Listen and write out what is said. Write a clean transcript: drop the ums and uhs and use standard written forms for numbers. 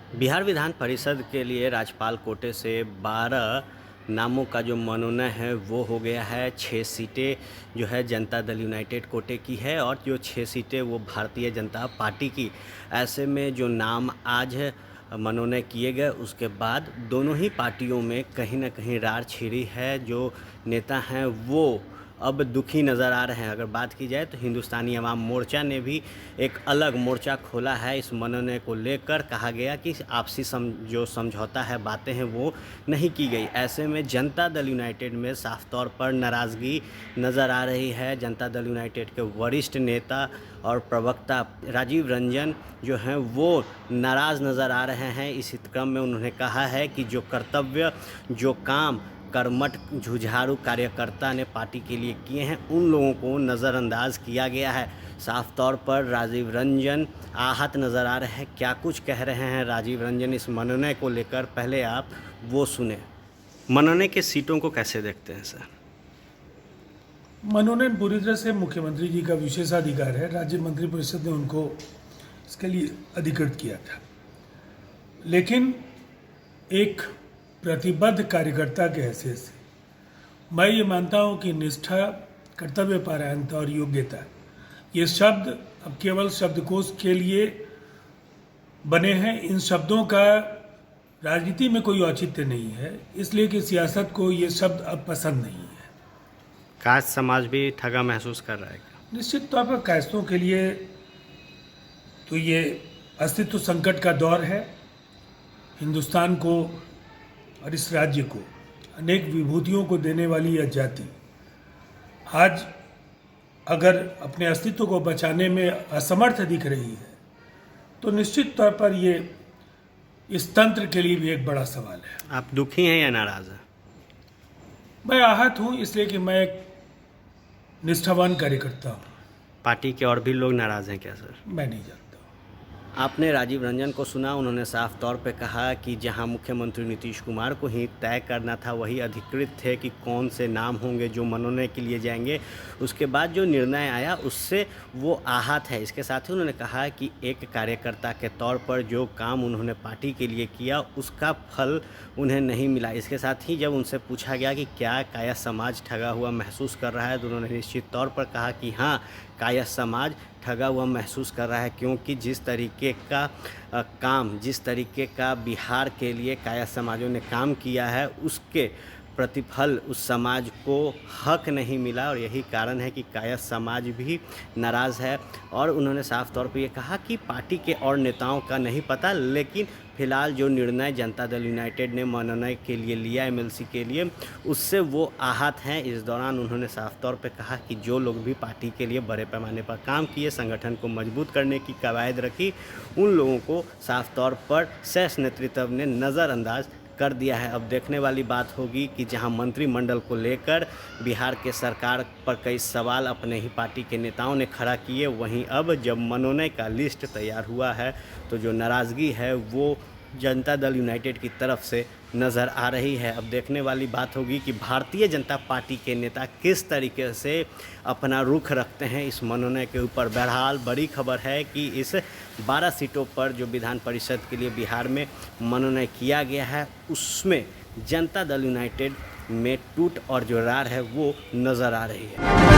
बिहार विधान परिषद के लिए राज्यपाल कोटे से 12 नामों का जो मनोनयन है वो हो गया है। 6 सीटें जो है जनता दल यूनाइटेड कोटे की है और जो 6 सीटें वो भारतीय जनता पार्टी की। ऐसे में जो नाम आज मनोनयन किए गए उसके बाद दोनों ही पार्टियों में कहीं ना कहीं रार छिड़ी है। जो नेता हैं वो अब दुखी नज़र आ रहे हैं। अगर बात की जाए तो हिंदुस्तानी अवाम मोर्चा ने भी एक अलग मोर्चा खोला है इस मनोनयन को लेकर। कहा गया कि आपसी जो समझौता है, बातें हैं, वो नहीं की गई। ऐसे में जनता दल यूनाइटेड में साफ तौर पर नाराज़गी नज़र आ रही है। जनता दल यूनाइटेड के वरिष्ठ नेता और प्रवक्ता राजीव रंजन जो हैं वो नाराज़ नज़र आ रहे हैं। इस क्रम में उन्होंने कहा है कि जो कर्तव्य, जो काम कर्मठ जुझारू कार्यकर्ता ने पार्टी के लिए किए हैं उन लोगों को नज़रअंदाज किया गया है। साफ तौर पर राजीव रंजन आहत नज़र आ रहे हैं। क्या कुछ कह रहे हैं राजीव रंजन इस मनोनयन को लेकर, पहले आप वो सुने। मनोनयन के सीटों को कैसे देखते हैं सर? मनोनयन पूरी तरह से मुख्यमंत्री जी का विशेषाधिकार है। राज्य मंत्रिपरिषद ने उनको इसके लिए अधिकृत किया था, लेकिन एक प्रतिबद्ध कार्यकर्ता के हैसियत से मैं ये मानता हूँ कि निष्ठा, कर्तव्यपरायणता और योग्यता ये शब्द अब केवल शब्दकोश के लिए बने हैं। इन शब्दों का राजनीति में कोई औचित्य नहीं है, इसलिए कि सियासत को ये शब्द अब पसंद नहीं है। कास्ट समाज भी ठगा महसूस कर रहा है? निश्चित तौर पर कायस्तों के लिए तो ये अस्तित्व संकट का दौर है। हिंदुस्तान को और इस राज्य को अनेक विभूतियों को देने वाली यह जाति आज अगर अपने अस्तित्व को बचाने में असमर्थ दिख रही है तो निश्चित तौर पर ये इस तंत्र के लिए भी एक बड़ा सवाल है। आप दुखी हैं या नाराज़ हैं? मैं आहत हूँ, इसलिए कि मैं एक निष्ठावान कार्यकर्ता हूँ। पार्टी के और भी लोग नाराज़ हैं क्या सर? मैं नहीं जानता। आपने राजीव रंजन को सुना, उन्होंने साफ तौर पे कहा कि जहां मुख्यमंत्री नीतीश कुमार को ही तय करना था, वही अधिकृत थे कि कौन से नाम होंगे जो मनोनयन के लिए जाएंगे। उसके बाद जो निर्णय आया उससे वो आहत है। इसके साथ ही उन्होंने कहा कि एक कार्यकर्ता के तौर पर जो काम उन्होंने पार्टी के लिए किया उसका फल उन्हें नहीं मिला। इसके साथ ही जब उनसे पूछा गया कि क्या काया समाज ठगा हुआ महसूस कर रहा है तो उन्होंने निश्चित तौर पर कहा कि हाँ, काया समाज ठगा हुआ महसूस कर रहा है, क्योंकि जिस तरीके का काम, जिस तरीके का बिहार के लिए काया समाजों ने काम किया है उसके प्रतिफल उस समाज को हक नहीं मिला और यही कारण है कि काया समाज भी नाराज़ है। और उन्होंने साफ तौर पर ये कहा कि पार्टी के और नेताओं का नहीं पता, लेकिन फिलहाल जो निर्णय जनता दल यूनाइटेड ने मनोनयन के लिए लिया एमएलसी के लिए, उससे वो आहत हैं। इस दौरान उन्होंने साफ तौर पे कहा कि जो लोग भी पार्टी के लिए बड़े पैमाने पर काम किए, संगठन को मजबूत करने की कवायद रखी, उन लोगों को साफ तौर पर शीर्ष नेतृत्व ने नज़रअंदाज कर दिया है। अब देखने वाली बात होगी कि जहां मंत्रिमंडल को लेकर बिहार के सरकार पर कई सवाल अपने ही पार्टी के नेताओं ने खड़ा किए, वहीं अब जब मनोनयन का लिस्ट तैयार हुआ है तो जो नाराज़गी है वो जनता दल यूनाइटेड की तरफ से नज़र आ रही है। अब देखने वाली बात होगी कि भारतीय जनता पार्टी के नेता किस तरीके से अपना रुख रखते हैं इस मनोनयन के ऊपर। बहरहाल बड़ी खबर है कि इस 12 सीटों पर जो विधान परिषद के लिए बिहार में मनोनयन किया गया है उसमें जनता दल यूनाइटेड में टूट और जो रार है वो नज़र आ रही है।